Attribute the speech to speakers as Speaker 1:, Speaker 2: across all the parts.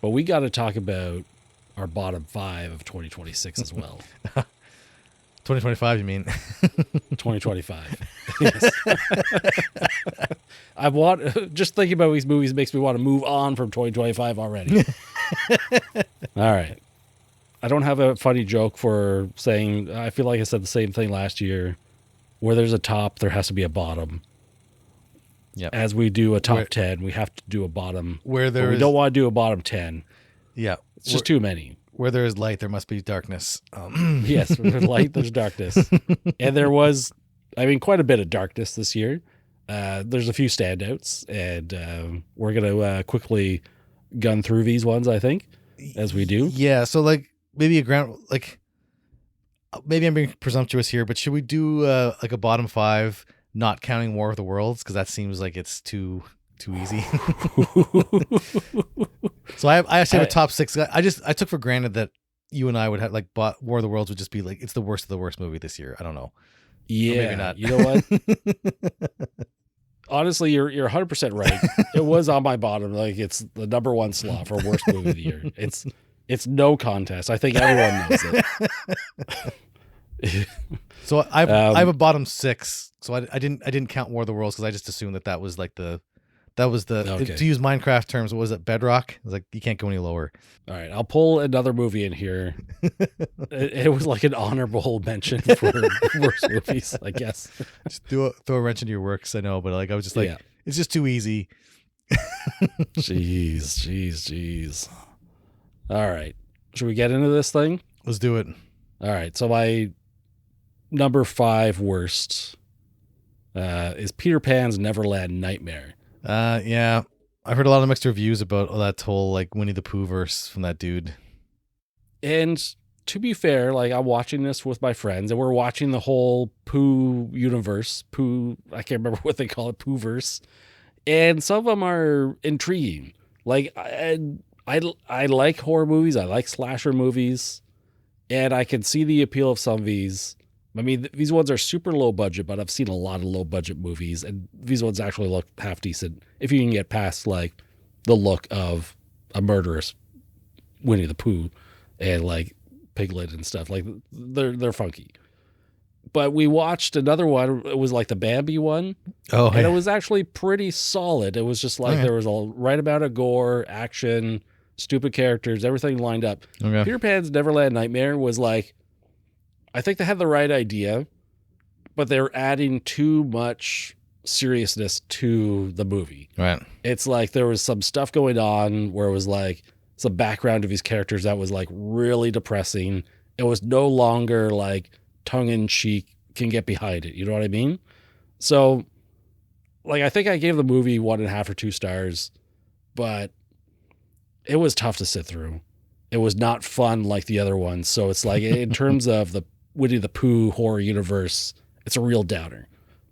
Speaker 1: but we got to talk about our bottom 5 of 2026 as well.
Speaker 2: 2025, you mean?
Speaker 1: 2025. Yes. Just thinking about these movies makes me want to move on from 2025 already. All right. I don't have a funny joke for saying, I feel like I said the same thing last year. Where there's a top, there has to be a bottom.
Speaker 2: Yeah.
Speaker 1: As we do a top 10, we have to do a bottom.
Speaker 2: We
Speaker 1: don't want to do a bottom 10.
Speaker 2: Yeah.
Speaker 1: It's just too many.
Speaker 2: Where there is light, there must be darkness.
Speaker 1: Yes, where there's light, there's darkness. And there was, quite a bit of darkness this year. There's a few standouts, and we're going to quickly gun through these ones, I think, as we do.
Speaker 2: Yeah, so maybe maybe I'm being presumptuous here, but should we do a bottom 5, not counting War of the Worlds? Because that seems like it's too easy. So I actually have a top 6. I took for granted that you and I would have War of the Worlds would just be it's the worst of the worst movie this year. I don't know.
Speaker 1: Yeah,
Speaker 2: or maybe not.
Speaker 1: You know what? Honestly, you're 100% right. It was on my bottom. It's the number 1 slot for worst movie of the year. It's no contest. I think everyone knows it.
Speaker 2: So I have a bottom 6. So I didn't count War of the Worlds because I just assumed that was
Speaker 1: okay.
Speaker 2: To use Minecraft terms, what was it? Bedrock? It was you can't go any lower.
Speaker 1: All right, I'll pull another movie in here. It was like an honorable mention for worst movies, I guess.
Speaker 2: Just throw a wrench into your works. I know, but I was just it's just too easy.
Speaker 1: Jeez. All right, should we get into this thing?
Speaker 2: Let's do it.
Speaker 1: All right, so my number 5 worst is Peter Pan's Neverland Nightmare.
Speaker 2: Yeah, I've heard a lot of mixed reviews about that whole Winnie the Pooh verse from that dude.
Speaker 1: And to be fair, I'm watching this with my friends, and we're watching the whole Pooh universe. Pooh, I can't remember what they call it, Pooh-verse. And some of them are intriguing. I like horror movies. I like slasher movies. And I can see the appeal of some of these. These ones are super low budget, but I've seen a lot of low budget movies, and these ones actually look half decent if you can get past the look of a murderous Winnie the Pooh and Piglet and stuff. They're funky. But we watched another one. It was the Bambi one.
Speaker 2: Oh,
Speaker 1: and it was actually pretty solid. It was just there was a right amount of gore, action, stupid characters, everything lined up.
Speaker 2: Okay.
Speaker 1: Peter Pan's Neverland Nightmare was I think they had the right idea, but they're adding too much seriousness to the movie.
Speaker 2: Right.
Speaker 1: It's there was some stuff going on where it was some background of these characters that was really depressing. It was no longer tongue-in-cheek, can get behind it. You know what I mean? So, I think I gave the movie 1.5 or 2 stars, but it was tough to sit through. It was not fun like the other ones. So it's in terms of the Winnie the Pooh horror universe, it's a real downer.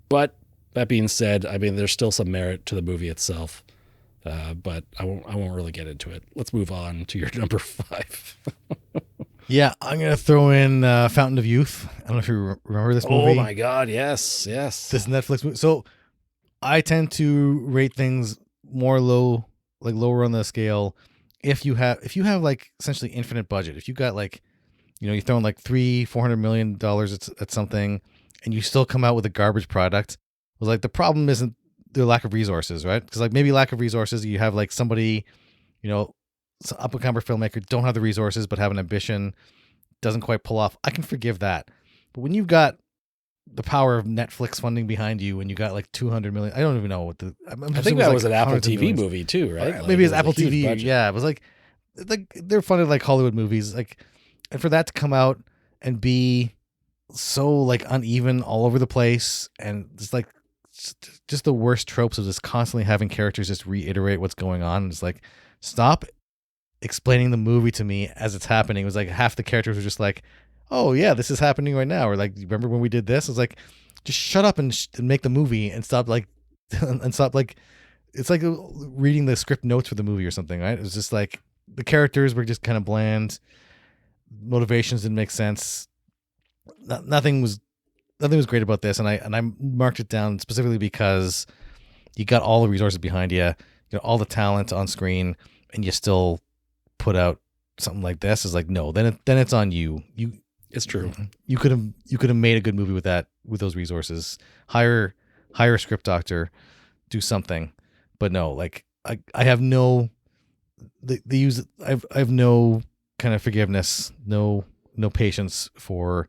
Speaker 1: But that being said, there's still some merit to the movie itself. But I won't really get into it. Let's move on to your number 5.
Speaker 2: Yeah, I'm going to throw in Fountain of Youth. I don't know if you remember this movie.
Speaker 1: Oh my God, yes.
Speaker 2: This Netflix movie. So I tend to rate things more lower on the scale. If you have essentially infinite budget, if you got you're throwing $300-400 million at something, and you still come out with a garbage product, was the problem isn't the lack of resources, right? Because maybe lack of resources, you have somebody, some up and comer filmmaker don't have the resources but have an ambition, doesn't quite pull off. I can forgive that, but when you've got the power of Netflix funding behind you, and you got $200 million, I don't even know what
Speaker 1: I think that was an Apple TV movie too, right?
Speaker 2: Maybe it's Apple TV. Yeah, it was they're funded Hollywood movies, and for that to come out and be so uneven all over the place, and it's just the worst tropes of just constantly having characters just reiterate what's going on. It's stop explaining the movie to me as it's happening. It was half the characters were just oh yeah, this is happening right now, or remember when we did this? It's just shut up and make the movie, and stop and stop it's reading the script notes for the movie or something, right? It was just the characters were just kind of bland. Motivations didn't make sense. Nothing was great about this, and I marked it down specifically because you got all the resources behind you, all the talent on screen, and you still put out something like this, is like, no, then it's on you.
Speaker 1: It's true.
Speaker 2: You could have made a good movie with those resources. Hire a script doctor, do something. But no, like I have no I have no kind of forgiveness, no patience for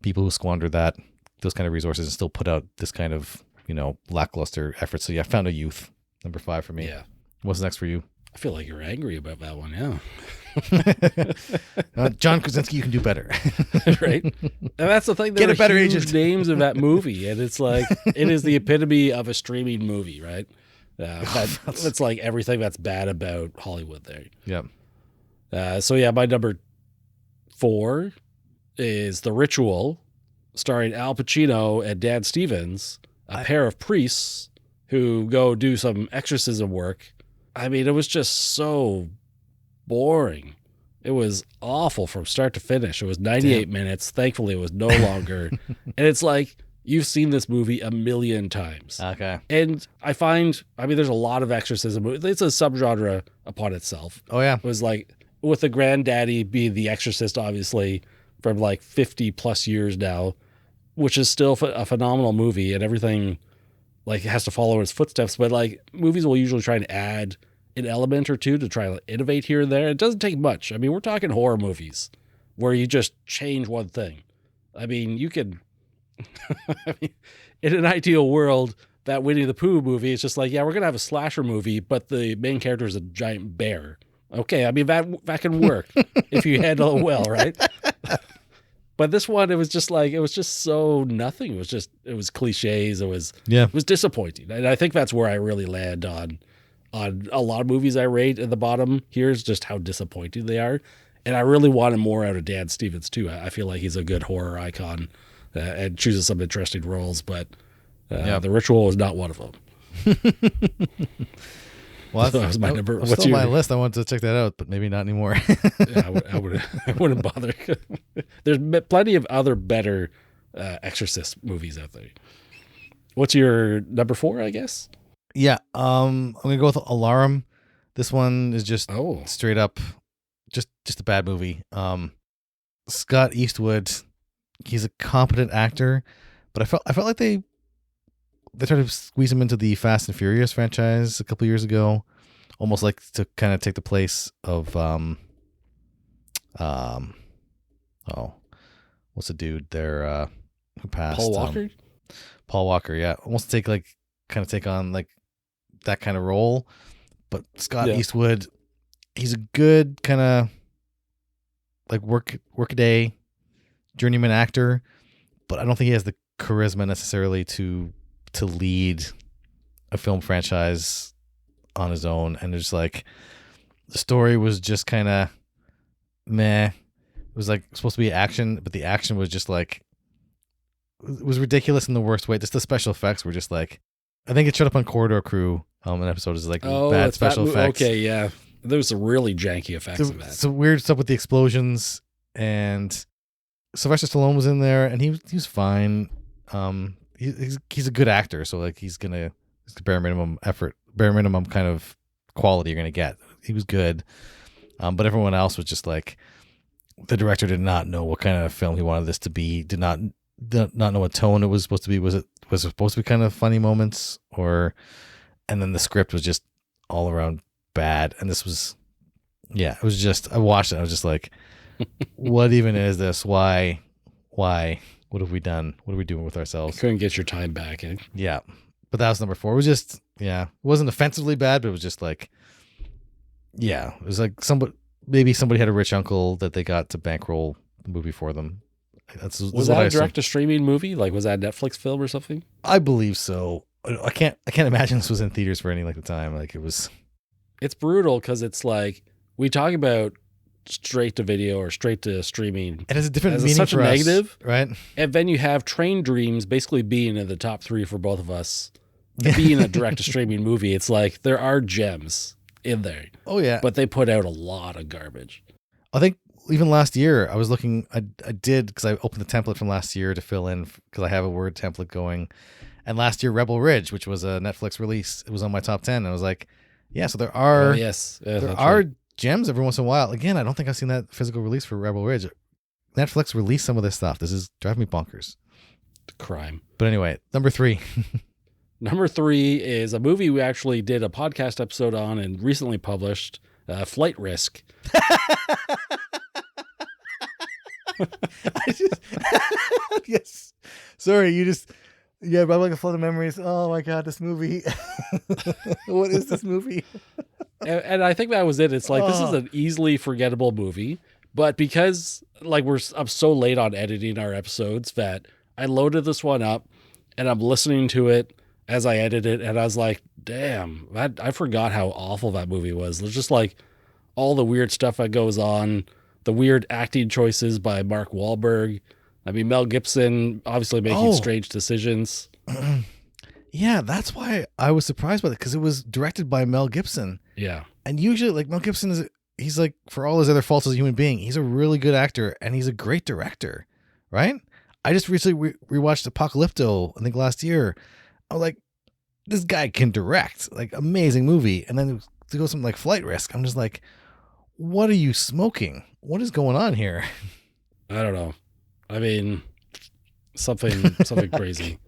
Speaker 2: people who squander those kind of resources and still put out this kind of, lackluster effort. So yeah, Found a Youth, number 5 for me.
Speaker 1: Yeah.
Speaker 2: What's next for you?
Speaker 1: I feel like you're angry about that one. Yeah.
Speaker 2: John Krasinski, you can do better.
Speaker 1: Right. And that's the thing.
Speaker 2: Get a better
Speaker 1: huge
Speaker 2: agent.
Speaker 1: names of that movie. And it's like, it is the epitome of a streaming movie, right? It's like everything that's bad about Hollywood there.
Speaker 2: Yeah.
Speaker 1: So yeah, my number 4 is The Ritual, starring Al Pacino and Dan Stevens, a pair of priests who go do some exorcism work. I mean, it was just so boring. It was awful from start to finish. It was 98 minutes. Thankfully, it was no longer. And it's like, you've seen this movie a million times.
Speaker 2: Okay.
Speaker 1: And there's a lot of exorcism. It's a subgenre upon itself.
Speaker 2: Oh, yeah.
Speaker 1: It was like, with the granddaddy being the exorcist, obviously, from like 50 plus years now, which is still a phenomenal movie, and everything like has to follow his footsteps. But like, movies will usually try and add an element or two to try to innovate here and there. It doesn't take much. I mean, we're talking horror movies where you just change one thing. I mean, you can, in an ideal world, that Winnie the Pooh movie is just like, yeah, we're going to have a slasher movie, but the main character is a giant bear. Okay. I mean, that can work if you handle it well, right? But this one, it was just so nothing. It was cliches. It was disappointing. And I think that's where I really land on a lot of movies I rate at the bottom here, is just how disappointing they are. And I really wanted more out of Dan Stevens too. I feel like he's a good horror icon and chooses some interesting roles, but The Ritual was not one of them.
Speaker 2: Well,
Speaker 1: that was my number.
Speaker 2: What's still on my list. I wanted to check that out, but maybe not anymore.
Speaker 1: Yeah, I wouldn't bother. There's plenty of other better Exorcist movies out there. What's your number 4, I guess?
Speaker 2: Yeah, I'm gonna go with Alarum. This one is just straight up, just a bad movie. Scott Eastwood, he's a competent actor, but I felt like they tried to squeeze him into the Fast and Furious franchise a couple years ago, almost like to kind of take the place of what's the dude there who passed?
Speaker 1: Paul Walker.
Speaker 2: Paul Walker, yeah, almost take on like that kind of role. But Scott Eastwood, he's a good kind of like workaday journeyman actor, but I don't think he has the charisma necessarily to lead a film franchise on his own. And there's like, the story was just kind of meh. It was like supposed to be action, but the action was just like, it was ridiculous in the worst way. Just the special effects were just like, I think it showed up on Corridor Crew. An episode is like bad special effects.
Speaker 1: Okay, yeah, there was some really janky effects in that.
Speaker 2: Some weird stuff with the explosions, and Sylvester Stallone was in there, and he was fine. He's a good actor, so like he's gonna bare minimum kind of quality you're gonna get. He was good, but everyone else was just like, the director did not know what kind of film he wanted this to be. Did not know what tone it was supposed to be. Was it supposed to be kind of funny moments, and then the script was just all around bad. And this was, it was just, I watched it. I was just like, what even is this? Why? What have we done? What are we doing with ourselves?
Speaker 1: Couldn't get your time back. Eh?
Speaker 2: Yeah. But that was number 4. It was just, it wasn't offensively bad, but it was just like, it was like maybe somebody had a rich uncle that they got to bankroll the movie for them.
Speaker 1: Was that a direct-to-streaming movie? Like, was that a Netflix film or something?
Speaker 2: I believe so. I can't imagine this was in theaters for any length of time. Like, it was.
Speaker 1: It's brutal because it's like, we talk about straight to video or straight to streaming.
Speaker 2: It has a different meaning
Speaker 1: such
Speaker 2: for
Speaker 1: a
Speaker 2: us,
Speaker 1: negative,
Speaker 2: right?
Speaker 1: And then you have Train Dreams basically being in the top 3 for both of us. Being a direct-to-streaming movie, it's like there are gems in there.
Speaker 2: Oh yeah,
Speaker 1: but they put out a lot of garbage.
Speaker 2: I think even last year I was looking. I did, because I opened the template from last year to fill in, because I have a Word template going. And last year, Rebel Ridge, which was a Netflix release, it was on my top 10. And I was like, yeah, so there are gems every once in a while. Again, I don't think I've seen that physical release for Rebel Ridge. Netflix released some of this stuff. This is driving me bonkers.
Speaker 1: Crime.
Speaker 2: But anyway, number 3.
Speaker 1: Number 3 is a movie we actually did a podcast episode on and recently published, Flight Risk.
Speaker 2: Yes. Sorry, yeah, I'm like a flood of memories. Oh my God, this movie. What is this movie?
Speaker 1: And I think that was it. It's like, this is an easily forgettable movie, but because like I'm so late on editing our episodes that I loaded this one up and I'm listening to it as I edit it. And I was like, damn, I forgot how awful that movie was. There's just like all the weird stuff that goes on, the weird acting choices by Mark Wahlberg. I mean, Mel Gibson obviously making strange decisions.
Speaker 2: Yeah, that's why I was surprised by it, because it was directed by Mel Gibson.
Speaker 1: Yeah.
Speaker 2: And usually, like, Mel Gibson he's like, for all his other faults as a human being, he's a really good actor and he's a great director, right? I just recently rewatched Apocalypto, I think last year. I was like, this guy can direct, like, amazing movie. And then to go something like Flight Risk, I'm just like, what are you smoking? What is going on here?
Speaker 1: I don't know. I mean, something crazy.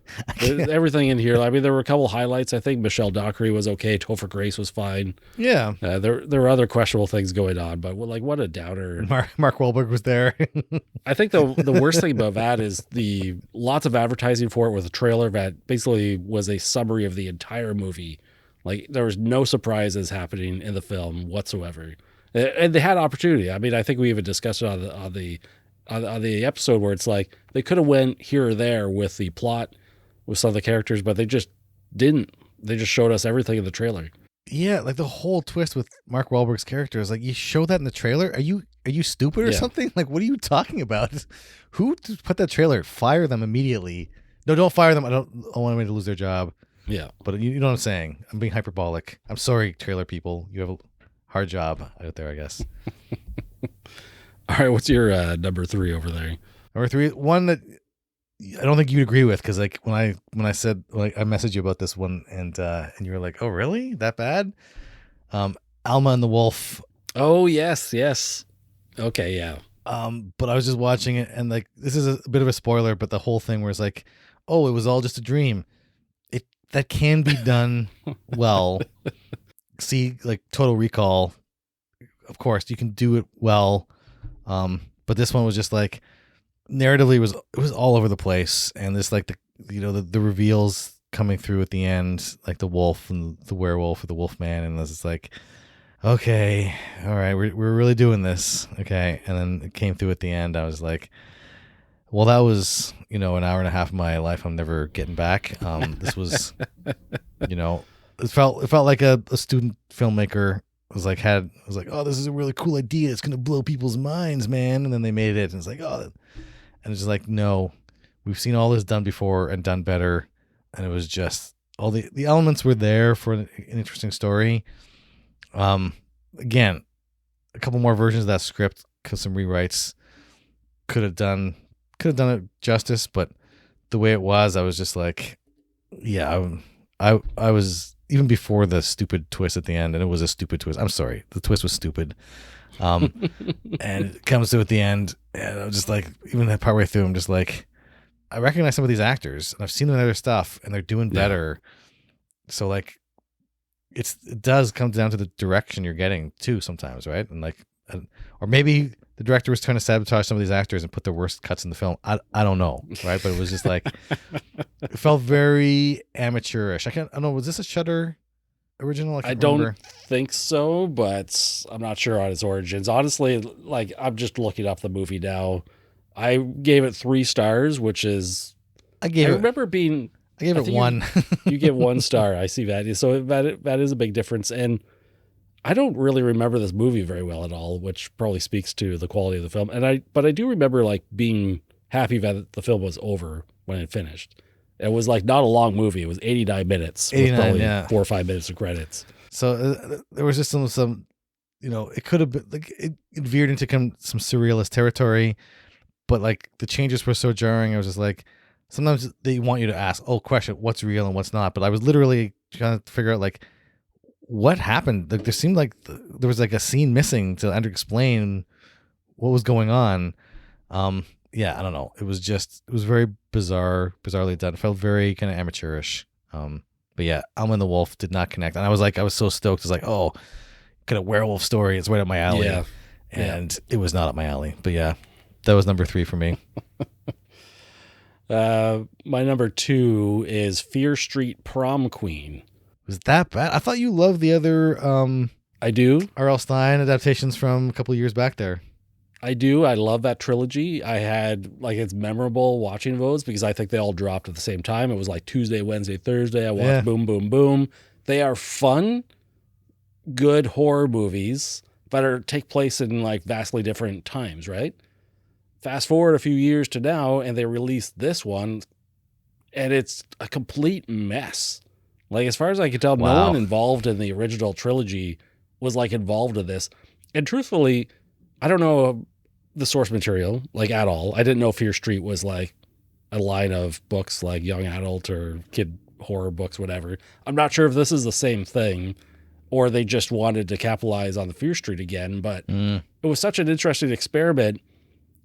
Speaker 1: Everything in here. I mean, there were a couple highlights. I think Michelle Dockery was okay. Topher Grace was fine.
Speaker 2: Yeah.
Speaker 1: There were other questionable things going on, but like, what a downer.
Speaker 2: Mark Wahlberg was there.
Speaker 1: I think the worst thing about that is the lots of advertising for it with a trailer that basically was a summary of the entire movie. Like, there was no surprises happening in the film whatsoever. And they had opportunity. I mean, I think we even discussed it on the episode where it's like they could have went here or there with the plot with some of the characters, but they just didn't. They just showed us everything in the trailer.
Speaker 2: Yeah, like the whole twist with Mark Wahlberg's character is like, you show that in the trailer? Are you stupid or something? Like, what are you talking about? Who put that trailer? Fire them immediately. No, don't fire them. I don't want anybody to lose their job.
Speaker 1: Yeah.
Speaker 2: But you know what I'm saying? I'm being hyperbolic. I'm sorry, trailer people. You have a hard job out there, I guess.
Speaker 1: All right, what's your number 3 over there?
Speaker 2: Number 3, one that I don't think you'd agree with, because like when I said, like, I messaged you about this one and you were like, oh really, that bad? Alma and the Wolf.
Speaker 1: Oh yes. Okay, yeah.
Speaker 2: But I was just watching it and like, this is a bit of a spoiler, but the whole thing was like, oh, it was all just a dream. That can be done well. See, like Total Recall, of course you can do it well. But this one was just like, narratively it was all over the place, and this like the reveals coming through at the end, like the wolf and the werewolf or the wolf man, and this is like, okay, all right, we're really doing this, okay. And then it came through at the end. I was like, well, that was an hour and a half of my life I'm never getting back. This was it felt like a student filmmaker was like, oh, this is a really cool idea, it's gonna blow people's minds, man. And then they made it and it's like, oh, and it's just like, no, we've seen all this done before and done better. And it was just all the elements were there for an interesting story. Again, a couple more versions of that script, because some rewrites could have done it justice, but the way it was, I was just like, yeah, I was, even before the stupid twist at the end, and it was a stupid twist. I'm sorry, the twist was stupid. And it comes to at the end, and I'm just like, even that partway through, I'm just like, I recognize some of these actors, and I've seen them in other stuff, and they're doing better. So like, it does come down to the direction you're getting too sometimes, right? And like, or maybe the director was trying to sabotage some of these actors and put their worst cuts in the film. I don't know, right? But it was just like, it felt very amateurish. I don't know. Was this a Shudder original?
Speaker 1: I don't think so, but I'm not sure on its origins. Honestly, like, I'm just looking up the movie now. I gave it 3 stars, which is, I gave it
Speaker 2: 1.
Speaker 1: You give 1 star. I see that. So that is a big difference. And I don't really remember this movie very well at all, which probably speaks to the quality of the film. But I do remember like being happy that the film was over when it finished. It was like not a long movie. It was 89 minutes.
Speaker 2: 89,
Speaker 1: with probably
Speaker 2: yeah.
Speaker 1: 4 or 5 minutes of credits.
Speaker 2: So there was just some, it could have been like, it veered into some surrealist territory, but like the changes were so jarring. I was just like, sometimes they want you to ask, question, what's real and what's not. But I was literally trying to figure out like, what happened. Like, there seemed like there was like a scene missing to explain what was going on. Yeah, I don't know. It was very bizarrely done. It felt very kind of amateurish. But yeah, Alma and the Wolf did not connect. And I was so stoked. It was like, oh, kind of werewolf story. It's right up my alley.
Speaker 1: Yeah.
Speaker 2: And it was not up my alley. But yeah, that was number 3 for me.
Speaker 1: My number 2 is Fear Street Prom Queen.
Speaker 2: Was that bad? I thought you loved the other
Speaker 1: I do.
Speaker 2: R.L. Stine adaptations from a couple of years back there.
Speaker 1: I do. I love that trilogy. I had, like, it's memorable watching those because I think they all dropped at the same time. It was like Tuesday, Wednesday, Thursday. I watched Boom, Boom, Boom. They are fun, good horror movies that take place in like vastly different times, right? Fast forward a few years to now, and they released this one, and it's a complete mess. Like, as far as I can tell, no one involved in the original trilogy was like involved in this. And truthfully, I don't know the source material, like, at all. I didn't know Fear Street was like a line of books, like young adult or kid horror books, whatever. I'm not sure if this is the same thing or they just wanted to capitalize on the Fear Street again, but it was such an interesting experiment,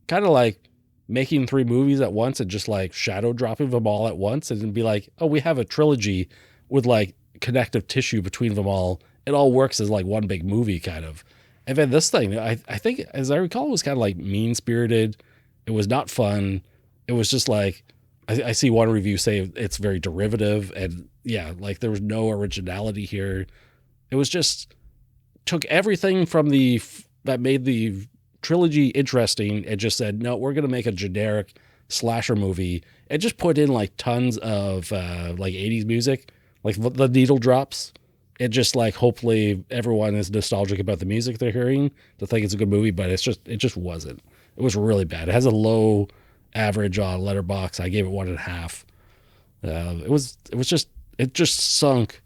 Speaker 1: kind of like making 3 movies at once and just like shadow dropping them all at once and then be like, oh, we have a trilogy with like connective tissue between them all. It all works as like one big movie kind of. And then this thing, I think, as I recall, it was kind of like mean-spirited. It was not fun. It was just like, I see one review say it's very derivative. And yeah, like there was no originality here. It was just, took everything from that made the trilogy interesting and just said, no, we're going to make a generic slasher movie. And just put in like tons of like 80s music, like the needle drops. It just like, hopefully everyone is nostalgic about the music they're hearing to think it's a good movie, but it just wasn't. It was really bad. It has a low average on Letterboxd. I gave it 1.5. It just sunk.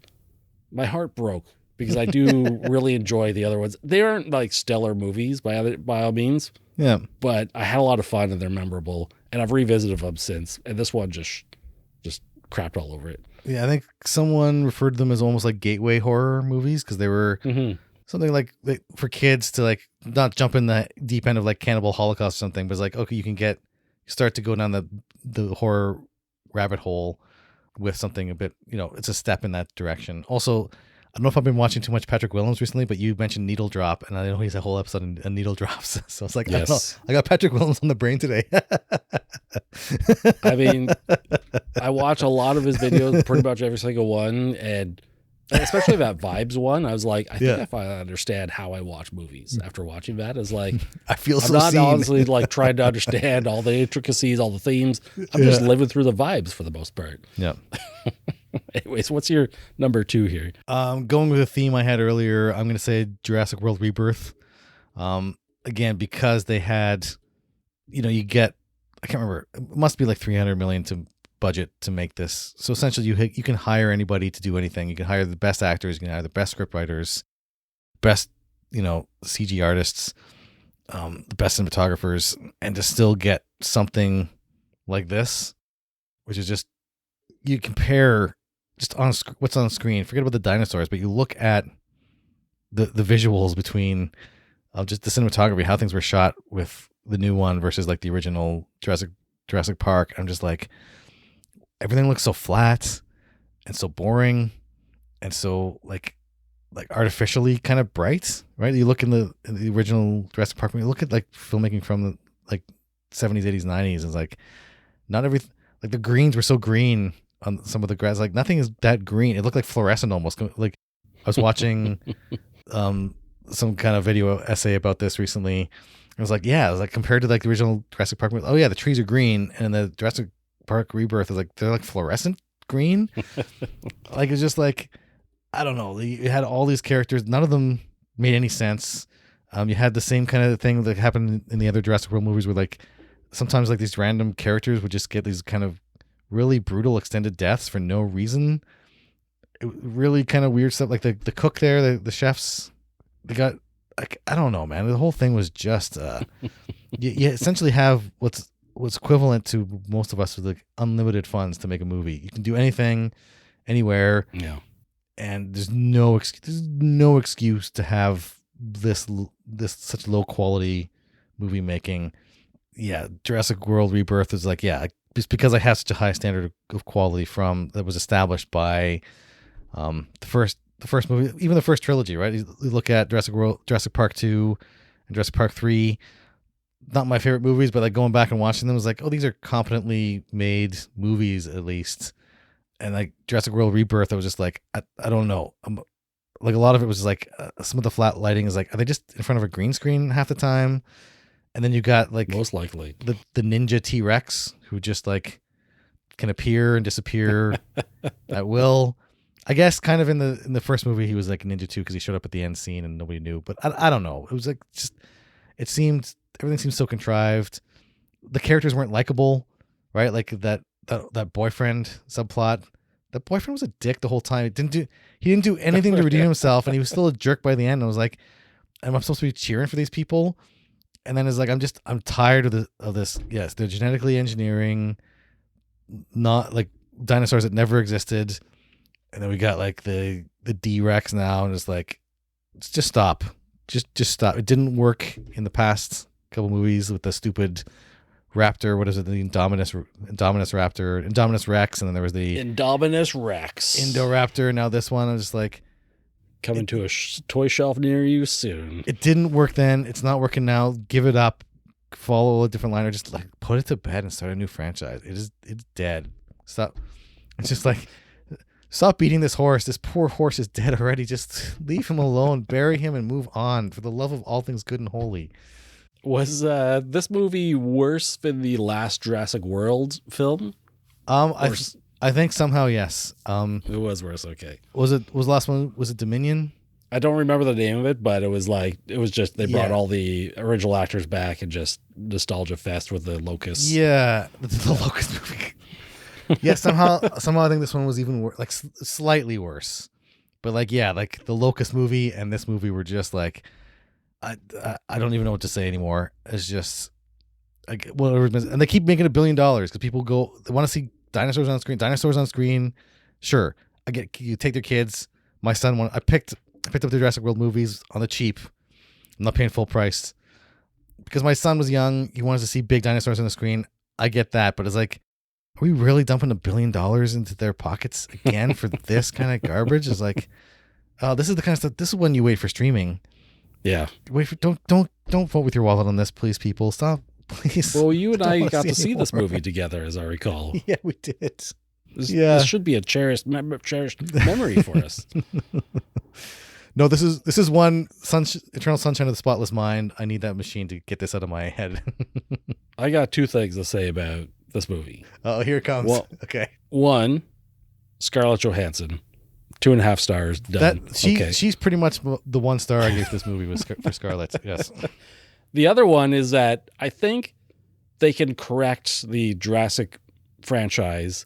Speaker 1: My heart broke because I do really enjoy the other ones. They aren't like stellar movies by all means.
Speaker 2: Yeah.
Speaker 1: But I had a lot of fun and they're memorable, and I've revisited them since. And this one just crapped all over it.
Speaker 2: Yeah, I think someone referred to them as almost like gateway horror movies because they were something like for kids to like not jump in the deep end of like Cannibal Holocaust or something, but it's like, okay, you start to go down the horror rabbit hole with something a bit, it's a step in that direction. Also, I don't know if I've been watching too much Patrick Willems recently, but you mentioned Needle Drop, and I know he's a whole episode on needle drops. So it's like, yes. I don't know. I got Patrick Willems on the brain today.
Speaker 1: I mean, I watch a lot of his videos, pretty much every single one, and especially that Vibes one. I was like, I think if I understand how I watch movies after watching that, is like,
Speaker 2: I feel
Speaker 1: I'm
Speaker 2: so
Speaker 1: not
Speaker 2: seen.
Speaker 1: honestly like trying to understand all the intricacies, all the themes. I'm just living through the vibes for the most part.
Speaker 2: Yeah.
Speaker 1: Anyways, what's your number 2 here?
Speaker 2: Going with a theme I had earlier, I'm going to say Jurassic World Rebirth. Again, because they had, you get, I can't remember, it must be like $300 million to budget to make this. So essentially you can hire anybody to do anything. You can hire the best actors, you can hire the best script writers, best, CG artists, the best cinematographers, and to still get something like this, which is just, you compare just on what's on screen, forget about the dinosaurs, but you look at the visuals between just the cinematography, how things were shot with the new one versus like the original Jurassic Park. I'm just like, everything looks so flat and so boring and so like artificially kind of bright, right? You look in the original Jurassic Park, you look at like filmmaking from the like 70s, 80s, 90s. It's like not everything, like the greens were so green on some of the grass, like nothing is that green. It looked like fluorescent almost. Like I was watching some kind of video essay about this recently. I was like, compared to like the original Jurassic Park, oh yeah, the trees are green, and the Jurassic Park Rebirth is like, they're like fluorescent green. Like, it's just like, I don't know. You had all these characters, none of them made any sense. You had the same kind of thing that happened in the other Jurassic World movies, where like sometimes like these random characters would just get these kind of really brutal extended deaths for no reason. Really kind of weird stuff, like the cook there, the chefs, they got like, I don't know, man. The whole thing was just you essentially have what's equivalent to most of us with like unlimited funds to make a movie. You can do anything, anywhere.
Speaker 1: Yeah.
Speaker 2: and there's no excuse to have this such low quality movie making. Yeah, Jurassic World Rebirth is like, yeah, just because I have such a high standard of quality from that was established by the first movie, even the first trilogy, right? You look at Jurassic Park 2 and Jurassic Park 3, not my favorite movies, but like going back and watching them was like, oh, these are competently made movies at least. And like Jurassic World Rebirth, I was just like, I don't know. Like a lot of it was like some of the flat lighting is like, are they just in front of a green screen half the time? And then you got like
Speaker 1: most likely
Speaker 2: the ninja T-Rex who just like can appear and disappear at will. I guess kind of in the first movie he was like a ninja too because he showed up at the end scene and nobody knew. But I don't know. It was like just everything seemed so contrived. The characters weren't likable, right? Like that boyfriend subplot. That boyfriend was a dick the whole time. He didn't do anything to redeem himself, and he was still a jerk by the end. And I was like, am I supposed to be cheering for these people? And then it's like I'm tired of this. Yes, they're genetically engineering, not like dinosaurs that never existed. And then we got like the D-Rex now, and it's like, just stop. Just stop. It didn't work in the past couple movies with the stupid raptor. What is it? The Indominus Raptor, Indominus Rex, and then there was the
Speaker 1: Indominus Rex,
Speaker 2: Indoraptor. Now this one, I'm just like,
Speaker 1: coming to a toy shelf near you soon.
Speaker 2: It didn't work then. It's not working now. Give it up. Follow a different line, or just like put it to bed and start a new franchise. It's dead. Stop. It's just like, stop beating this horse. This poor horse is dead already. Just leave him alone. Bury him and move on. For the love of all things good and holy.
Speaker 1: Was this movie worse than the last Jurassic World film?
Speaker 2: I think somehow yes.
Speaker 1: It was worse. Okay.
Speaker 2: Was the last one? Was it Dominion?
Speaker 1: I don't remember the name of it, but it was just they brought all the original actors back and just nostalgia fest with the locusts.
Speaker 2: Yeah, the locust movie. Yeah, somehow I think this one was even worse, like slightly worse. But like, yeah, like the locust movie and this movie were just like, I don't even know what to say anymore. It's just like whatever. And they keep making $1 billion because people they want to see dinosaurs on screen. Dinosaurs on screen. Sure, I get you take their kids. My son I picked up the Jurassic World movies on the cheap. I'm not paying full price because my son was young. He wanted to see big dinosaurs on the screen. I get that, but it's like, are we really dumping $1 billion into their pockets again for this kind of garbage? It's like, oh, this is the kind of stuff. This is when you wait for streaming.
Speaker 1: Yeah.
Speaker 2: Don't vote with your wallet on this, please, people. Stop, please.
Speaker 1: Well, you and I got to see this movie together, as I recall.
Speaker 2: Yeah, we did.
Speaker 1: This should be a cherished memory for us.
Speaker 2: No, this is one Eternal Sunshine of the Spotless Mind. I need that machine to get this out of my head.
Speaker 1: I got two things to say about this movie.
Speaker 2: Oh, here it comes. Well, okay.
Speaker 1: One, Scarlett Johansson, 2.5 stars. Done.
Speaker 2: She's pretty much the 1 star I gave this movie was for Scarlett. Yes.
Speaker 1: The other one is that I think they can correct the Jurassic franchise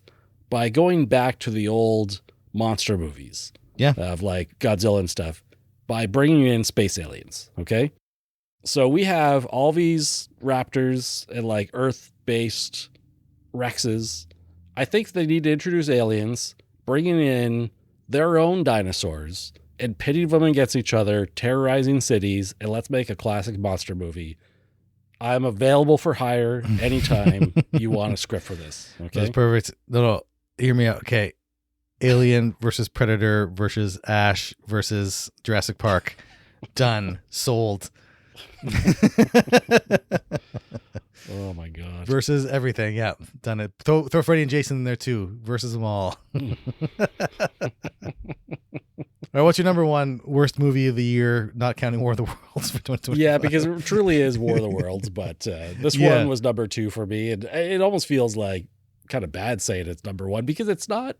Speaker 1: by going back to the old monster movies.
Speaker 2: Yeah.
Speaker 1: Of like Godzilla and stuff, by bringing in space aliens. Okay. So we have all these raptors and like Earth-based Rexes. I think they need to introduce aliens, bringing in their own dinosaurs and pitting them against each other, terrorizing cities, and let's make a classic monster movie. I'm available for hire anytime you want a script for this. Okay.
Speaker 2: That's perfect. No, hear me out. Okay. Alien versus Predator versus Ash versus Jurassic Park. Done. Sold.
Speaker 1: Oh my god.
Speaker 2: Versus everything. Yeah. Done it. Throw Freddy and Jason in there too. Versus them all. All right, what's your number one worst movie of the year, not counting War of the Worlds for 2025?
Speaker 1: Yeah, because it truly is War of the Worlds, but this one was number 2 for me. And it almost feels like kind of bad saying it's number 1 because it's not.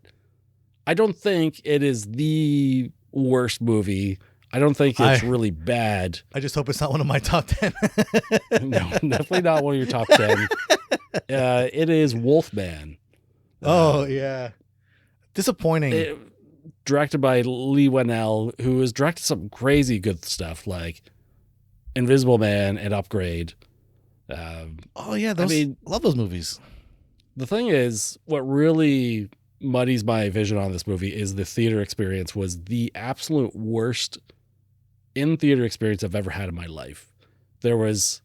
Speaker 1: I don't think it is the worst movie. I don't think it's really bad.
Speaker 2: I just hope it's not one of my top 10.
Speaker 1: No, definitely not one of your top 10. It is Wolfman.
Speaker 2: Oh, yeah. Disappointing.
Speaker 1: Directed by Lee Whannell, who has directed some crazy good stuff like Invisible Man and Upgrade.
Speaker 2: Oh, yeah. I love those movies.
Speaker 1: The thing is, what really muddies my vision on this movie is the theater experience was the absolute worst in theater experience I've ever had in my life. There was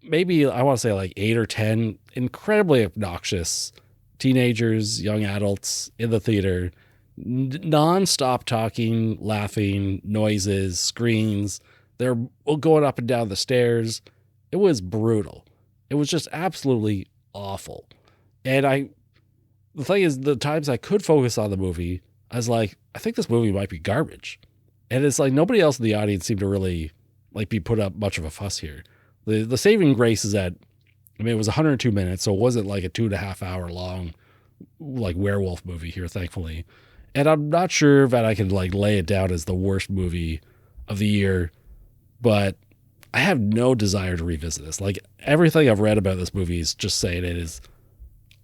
Speaker 1: maybe, I want to say like 8 or 10 incredibly obnoxious teenagers, young adults in the theater, non-stop talking, laughing, noises, screens. They're going up and down the stairs. It was brutal. It was just absolutely awful. And the thing is, the times I could focus on the movie, I was like, I think this movie might be garbage. And it's like nobody else in the audience seemed to really like be put up much of a fuss here. The saving grace is that, I mean, it was 102 minutes, so it wasn't like a 2.5 hour long like werewolf movie here, thankfully. And I'm not sure that I can like lay it down as the worst movie of the year, but I have no desire to revisit this. Like everything I've read about this movie is just saying it is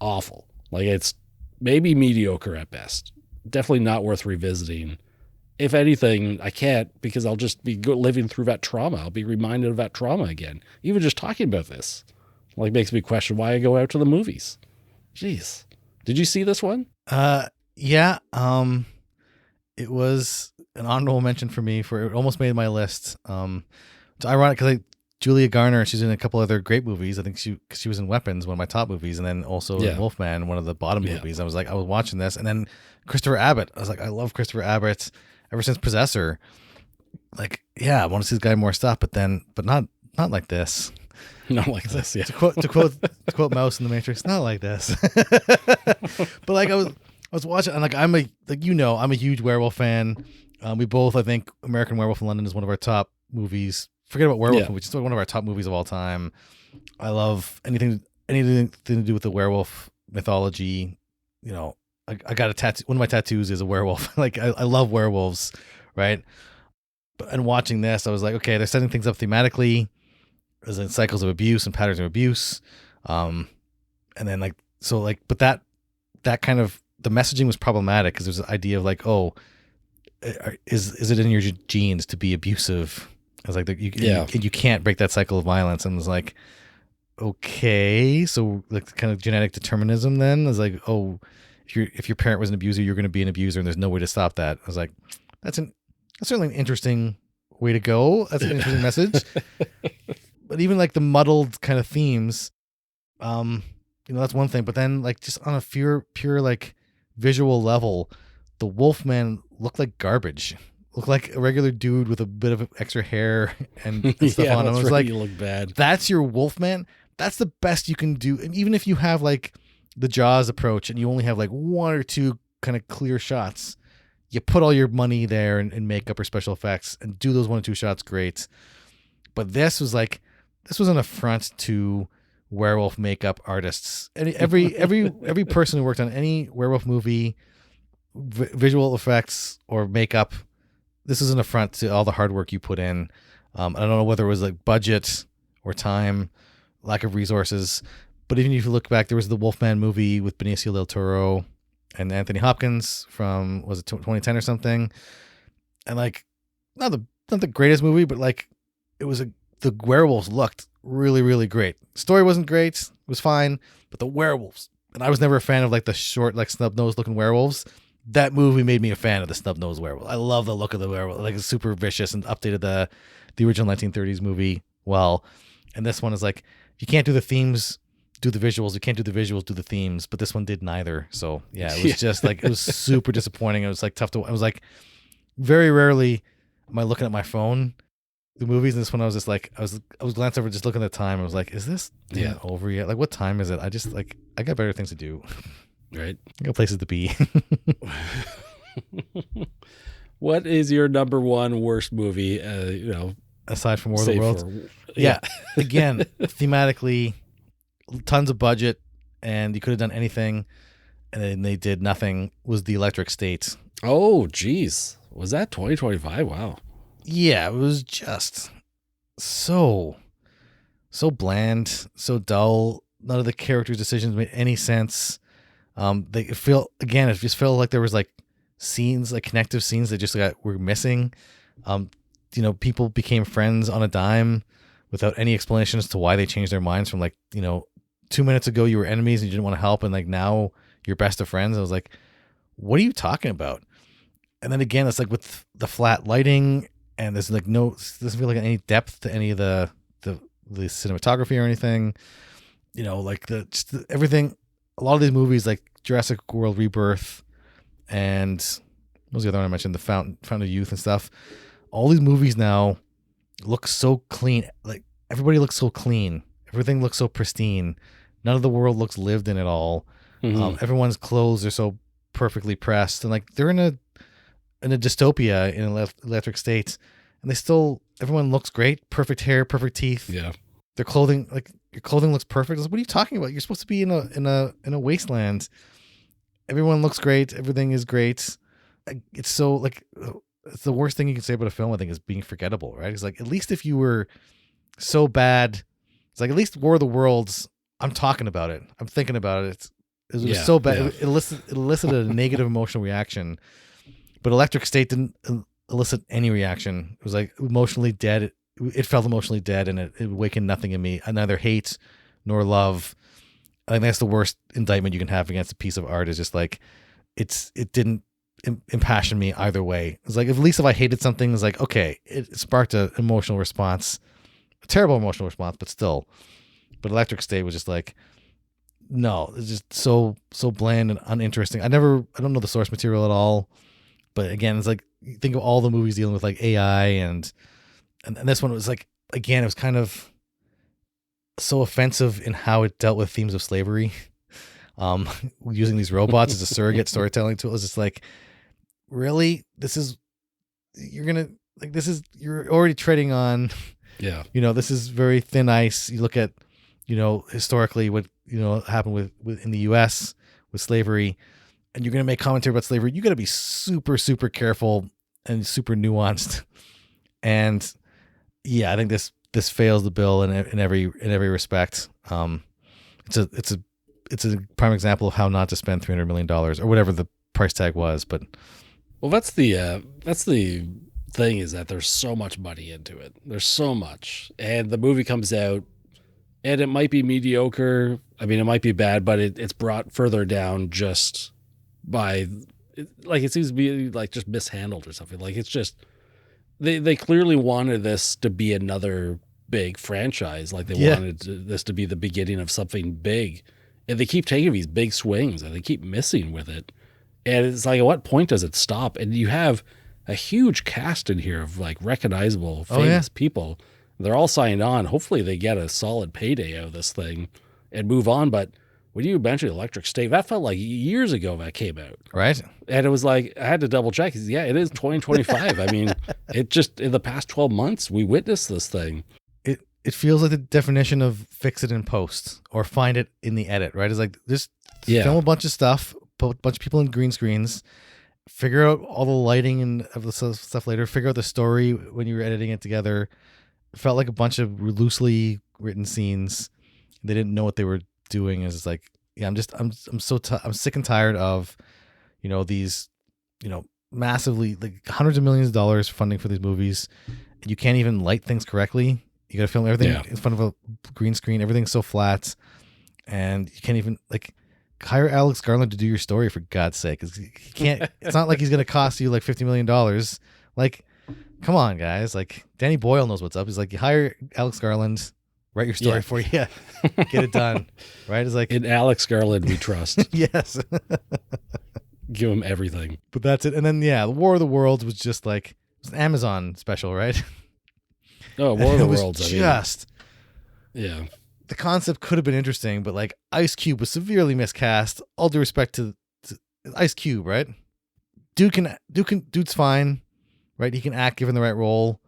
Speaker 1: awful. Like it's maybe mediocre at best. Definitely not worth revisiting. If anything, I can't because I'll just be living through that trauma. I'll be reminded of that trauma again. Even just talking about this like makes me question why I go out to the movies. Jeez. Did you see this one?
Speaker 2: Yeah. It was an honorable mention for me. It almost made my list. It's ironic because Julia Garner, she's in a couple other great movies. I think she was in Weapons, one of my top movies, and then also in Wolfman, one of the bottom movies. I was watching this, and then Christopher Abbott. I was like, I love Christopher Abbott ever since Possessor. Like, yeah, I want to see this guy more stuff, but not like this.
Speaker 1: Not like this, yeah.
Speaker 2: To quote Mouse in the Matrix, not like this. But like I was watching, and like I'm a huge werewolf fan. We both, I think, American Werewolf in London is one of our top movies. Forget about werewolf, which is one of our top movies of all time. I love anything to do with the werewolf mythology. You know, I got a tattoo. One of my tattoos is a werewolf. Like I love werewolves, right? And watching this, I was like, okay, they're setting things up thematically. As in cycles of abuse and patterns of abuse, and then but that kind of the messaging was problematic because there's an idea of like, oh, is it in your genes to be abusive? I was like, you can't break that cycle of violence, and I was like, okay, so like kind of genetic determinism. Then I was like, oh, if your parent was an abuser, you're going to be an abuser, and there's no way to stop that. I was like, that's certainly an interesting way to go. That's an interesting message. But even like the muddled kind of themes, that's one thing. But then like just on a pure like visual level, the Wolfman looked like garbage. Looked like a regular dude with a bit of extra hair and stuff on him. I was like,
Speaker 1: you look bad.
Speaker 2: That's your Wolfman? That's the best you can do. And even if you have like the Jaws approach and you only have like one or two kind of clear shots, you put all your money there in makeup or special effects and do those 1 or 2 shots great. But this was an affront to werewolf makeup artists. Every person who worked on any werewolf movie, visual effects or makeup, this is an affront to all the hard work you put in. I don't know whether it was like budget or time, lack of resources, but even if you look back, there was the Wolfman movie with Benicio del Toro and Anthony Hopkins from, was it 2010 or something? And like, not the greatest movie, but like the werewolves looked really, really great. Story wasn't great. It was fine. But the werewolves, and I was never a fan of like the short, like snub-nosed looking werewolves. That movie made me a fan of the snub-nosed werewolf. I love the look of the werewolf. Like it's super vicious and updated the original 1930s movie well. And this one is like, you can't do the themes, do the visuals. You can't do the visuals, do the themes. But this one did neither. So yeah, it was just like, it was super disappointing. It was like tough to, I was like, very rarely am I looking at my phone the movies, and this one I was just like, I was glancing over, just looking at the time. I was like, is this over yet? Like, what time is it? I just like, I got better things to do.
Speaker 1: Right.
Speaker 2: I got places to be.
Speaker 1: What is your number one worst movie?
Speaker 2: Aside from War of the Worlds. Yeah. Again, thematically, tons of budget, and you could have done anything, and then they did nothing. Was The Electric State.
Speaker 1: Oh, geez. Was that 2025? Wow. Yeah,
Speaker 2: it was just so bland, so dull. None of the characters' decisions made any sense. It just felt like there was like scenes, like connective scenes that just were missing. People became friends on a dime without any explanation as to why they changed their minds from 2 minutes ago you were enemies and you didn't want to help, and like now you're best of friends. I was like, what are you talking about? And then again, it's like with the flat lighting, and there's like doesn't feel like any depth to any of the cinematography or anything. Like everything. A lot of these movies, like Jurassic World Rebirth, and what was the other one I mentioned? The Fountain of Youth and stuff. All these movies now look so clean. Like everybody looks so clean. Everything looks so pristine. None of the world looks lived in at all.
Speaker 1: Mm-hmm.
Speaker 2: Everyone's clothes are so perfectly pressed, and like they're in a dystopia in an electric state, and everyone looks great. Perfect hair, perfect teeth.
Speaker 1: Yeah.
Speaker 2: Their clothing, like your clothing looks perfect. What are you talking about? You're supposed to be in a wasteland. Everyone looks great. Everything is great. It's so like it's the worst thing you can say about a film, I think, is being forgettable, right? It's like, at least if you were so bad, it's like, at least War of the Worlds, I'm talking about it. I'm thinking about it. It was so bad.
Speaker 1: Yeah.
Speaker 2: It elicited a negative emotional reaction, but Electric State didn't elicit any reaction. It was like emotionally dead. It felt emotionally dead, and it awakened nothing in me. Neither hate nor love. I think that's the worst indictment you can have against a piece of art, is just like, it didn't impassion me either way. It's like, at least if I hated something, it's like, okay, it sparked an emotional response, a terrible emotional response, but still. But Electric State was just like, no, it's just so bland and uninteresting. I don't know the source material at all, but again, it's like, you think of all the movies dealing with like AI, and this one was like, again, it was kind of so offensive in how it dealt with themes of slavery. Using these robots as a surrogate storytelling tool is just like, really? You're already treading on, this is very thin ice. You look at, historically what, happened with in the US with slavery, and you're going to make commentary about slavery. You got to be super, super careful and super nuanced. And yeah, I think this fails the bill in every respect. It's a prime example of how not to spend $300 million or whatever the price tag was. But
Speaker 1: well, that's the thing, is that there's so much money into it. There's so much, and the movie comes out, and it might be mediocre. I mean, it might be bad, but it's brought further down just by, like, it seems to be like just mishandled or something. Like, it's just they clearly wanted this to be another big franchise. Like, they wanted this to be the beginning of something big, and they keep taking these big swings, and they keep missing with it. And it's like, at what point does it stop? And you have a huge cast in here of like recognizable, famous people. They're all signed on. Hopefully they get a solid payday out of this thing and move on. But when you mentioned Electric State, that felt like years ago that came out.
Speaker 2: Right.
Speaker 1: And it was like, I had to double check. Yeah, it is 2025. I mean, it just, in the past 12 months, we witnessed this thing.
Speaker 2: It feels like the definition of fix it in post or find it in the edit, right? It's like, just film a bunch of stuff, put a bunch of people in green screens, figure out all the lighting and of the stuff later, figure out the story when you were editing it together. It felt like a bunch of loosely written scenes. They didn't know what they were doing. It's like, I'm sick and tired of, these, massively, like, hundreds of millions of dollars funding for these movies. And you can't even light things correctly. You got to film everything in front of a green screen. Everything's so flat, and you can't even, like, hire Alex Garland to do your story, for God's sake. He can't. It's not like he's going to cost you like $50 million. Like, come on, guys. Like, Danny Boyle knows what's up. He's like, you hire Alex Garland, write your story for you, get it done. Right? It's like,
Speaker 1: in Alex Garland we trust.
Speaker 2: Yes.
Speaker 1: Give him everything.
Speaker 2: But that's it. And then the War of the Worlds was just like, it was an Amazon special, right?
Speaker 1: Oh, War of the Worlds.
Speaker 2: The concept could have been interesting, but like, Ice Cube was severely miscast. All due respect to Ice Cube, right? Dude's fine, right? He can act given the right role,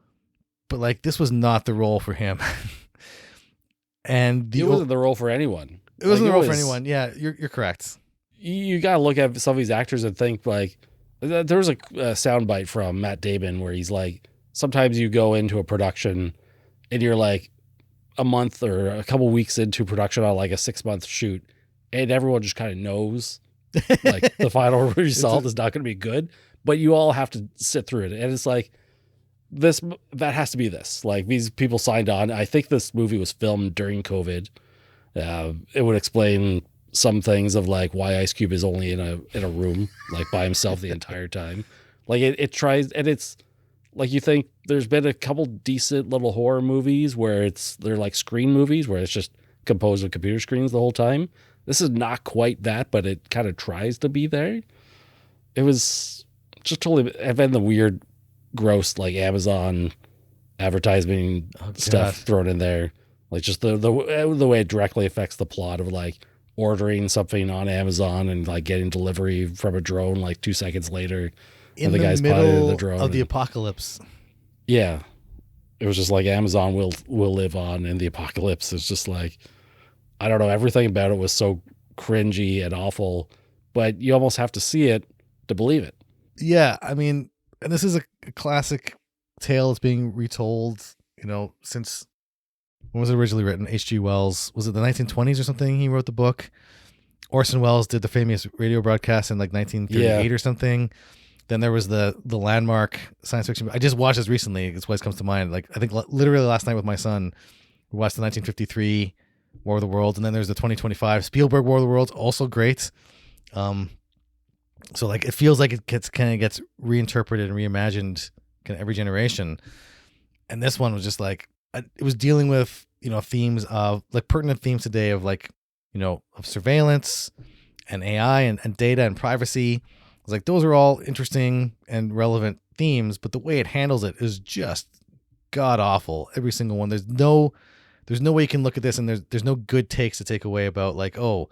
Speaker 2: but like, this was not the role for him. And
Speaker 1: it wasn't the role for anyone.
Speaker 2: It wasn't the role for anyone. Yeah, you're correct.
Speaker 1: You got to look at some of these actors and think, like, there was a soundbite from Matt Damon where he's like, sometimes you go into a production and you're like a month or a couple weeks into production on like a 6-month shoot, and everyone just kind of knows like the final result is not going to be good, but you all have to sit through it. And it's like, that has to be this. Like, these people signed on. I think this movie was filmed during COVID. It would explain some things of like why Ice Cube is only in a room like by himself the entire time. Like it tries, and it's like, you think there's been a couple decent little horror movies where they're like screen movies where it's just composed of computer screens the whole time. This is not quite that, but it kind of tries to be there. It was just totally, and then the weird, gross like Amazon advertising stuff thrown in there, like just the way it directly affects the plot of like ordering something on Amazon and like getting delivery from a drone like 2 seconds later.
Speaker 2: In
Speaker 1: the guy's
Speaker 2: middle
Speaker 1: the drone
Speaker 2: of the apocalypse.
Speaker 1: Yeah. It was just like Amazon will live on in the apocalypse. It's just like, I don't know. Everything about it was so cringy and awful, but you almost have to see it to believe it.
Speaker 2: Yeah. I mean, and this is a classic tale that's being retold, since when was it originally written? H.G. Wells. Was it the 1920s or something? He wrote the book. Orson Welles did the famous radio broadcast in like 1938 or something. Then there was the landmark science fiction. I just watched this recently. It's what comes to mind. Like, I think literally last night with my son, we watched the 1953 War of the Worlds, and then there's the 2025 Spielberg War of the Worlds, also great. So like it feels like it gets reinterpreted and reimagined kind of every generation. And this one was just like, it was dealing with themes of like pertinent themes today of like of surveillance and AI and data and privacy. Like those are all interesting and relevant themes, but the way it handles it is just god awful. Every single one. There's no way you can look at this and there's no good takes to take away about like, oh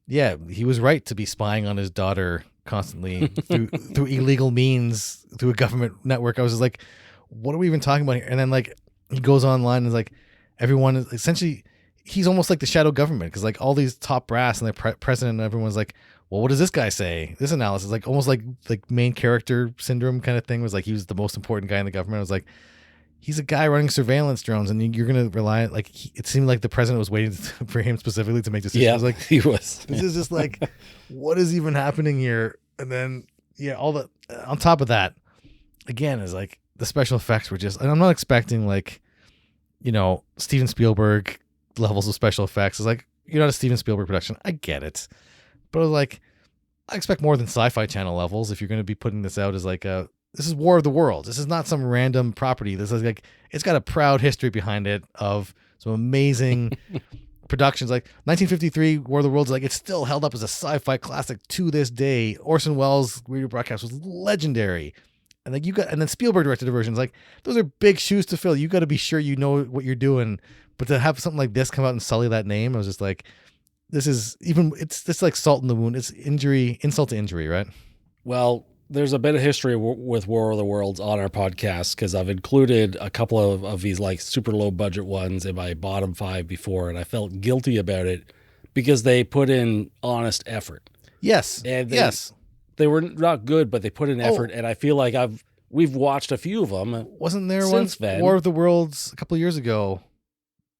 Speaker 2: yeah, he was right to be spying on his daughter constantly through illegal means through a government network. I was just like, what are we even talking about here? And then like he goes online and is like, everyone is essentially, he's almost like the shadow government, because like all these top brass and the president and everyone's like, well, what does this guy say? This analysis, like almost like main character syndrome kind of thing, was like he was the most important guy in the government. I was like, he's a guy running surveillance drones, and you're going to rely on, like, it seemed like the president was waiting for him specifically to make decisions.
Speaker 1: Yeah,
Speaker 2: I was like,
Speaker 1: he was.
Speaker 2: This is just like, what is even happening here? And then, yeah, all the, on top of that, again, is like the special effects were just, and I'm not expecting like, Steven Spielberg levels of special effects. It's like, you're not a Steven Spielberg production. I get it. But I was like, I expect more than Sci-Fi Channel levels if you're going to be putting this out as like this is War of the Worlds. This is not some random property. This is like, it's got a proud history behind it of some amazing productions. Like 1953 War of the Worlds, like it's still held up as a sci-fi classic to this day. Orson Welles' radio broadcast was legendary. And like and then Spielberg directed the versions. Like those are big shoes to fill. You got to be sure you know what you're doing. But to have something like this come out and sully that name, I was just like, it's like salt in the wound. It's insult to injury, right?
Speaker 1: Well, there's a bit of history with War of the Worlds on our podcast, because I've included a couple of these like super low budget ones in my bottom 5 before, and I felt guilty about it because they put in honest effort.
Speaker 2: Yes.
Speaker 1: And
Speaker 2: yes.
Speaker 1: They were not good, but they put in effort, and I feel like we've watched a few of them.
Speaker 2: Wasn't there one War of the Worlds a couple of years ago?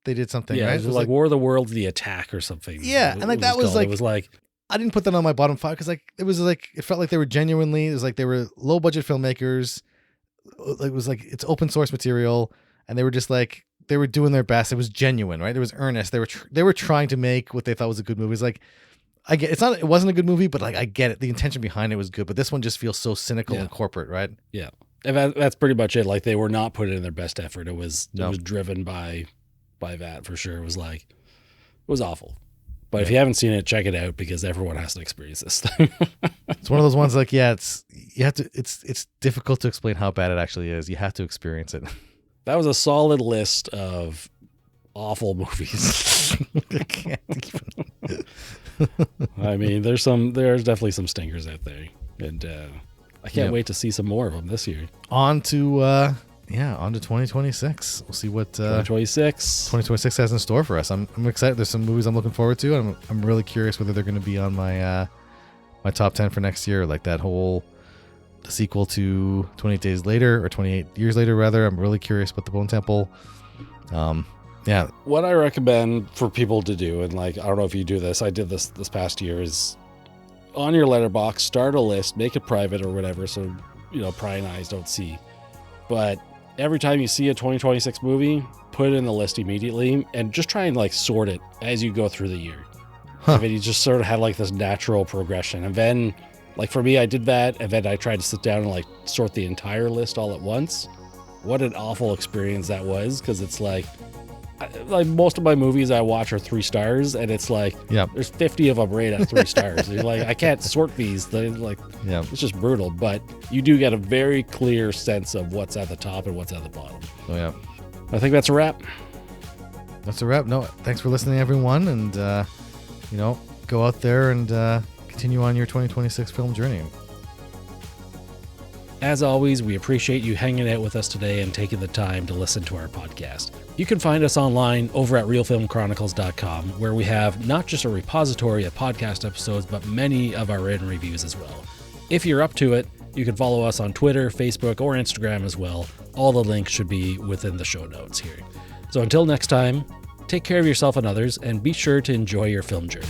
Speaker 2: They did something, right?
Speaker 1: It was like War of the Worlds, The Attack or something.
Speaker 2: Yeah, and like that was like, it was like, I didn't put that on my bottom 5 because like it was like, it felt like they were genuinely, it was like they were low budget filmmakers. It was like it's open source material, and they were just like, they were doing their best. It was genuine, right? It was earnest. They were trying to make what they thought was a good movie. It's like, I get it wasn't a good movie, but like I get it. The intention behind it was good, but this one just feels so cynical and corporate, right?
Speaker 1: Yeah, and that's pretty much it. Like they were not putting in their best effort. It was driven by that for sure. It was awful. But if you haven't seen it, check it out, because everyone has to experience this thing.
Speaker 2: It's one of those ones like, it's difficult to explain how bad it actually is. You have to experience it.
Speaker 1: That was a solid list of awful movies.
Speaker 2: I can't even.
Speaker 1: I mean, there's definitely some stinkers out there, and I can't wait to see some more of them this year.
Speaker 2: On to 2026. We'll see what 2026 has in store for us. I'm excited. There's some movies I'm looking forward to. I'm really curious whether they're going to be on my my top 10 for next year, like that whole sequel to 28 Days Later, or 28 Years Later rather. I'm really curious about the Bone Temple.
Speaker 1: What I recommend for people to do, and like, I don't know if you do this, I did this past year, is on your letterbox, start a list, make it private or whatever, so prying eyes don't see. But every time you see a 2026 movie, put it in the list immediately, and just try and like sort it as you go through the year. And then you just sort of had like this natural progression. And then, like for me, I did that, and then I tried to sit down and like sort the entire list all at once. What an awful experience that was, because it's like most of my movies I watch are 3 stars, and it's like there's 50 of them rated at 3 stars. You're like, I can't sort these. They're like, it's just brutal. But you do get a very clear sense of what's at the top and what's at the bottom.
Speaker 2: Oh yeah,
Speaker 1: I think that's a wrap.
Speaker 2: That's a wrap. No, thanks for listening, everyone, and go out there and continue on your 2026 film journey.
Speaker 1: As always, we appreciate you hanging out with us today and taking the time to listen to our podcast. You can find us online over at realfilmchronicles.com, where we have not just a repository of podcast episodes, but many of our written reviews as well. If you're up to it, you can follow us on Twitter, Facebook, or Instagram as well. All the links should be within the show notes here. So until next time, take care of yourself and others, and be sure to enjoy your film journey.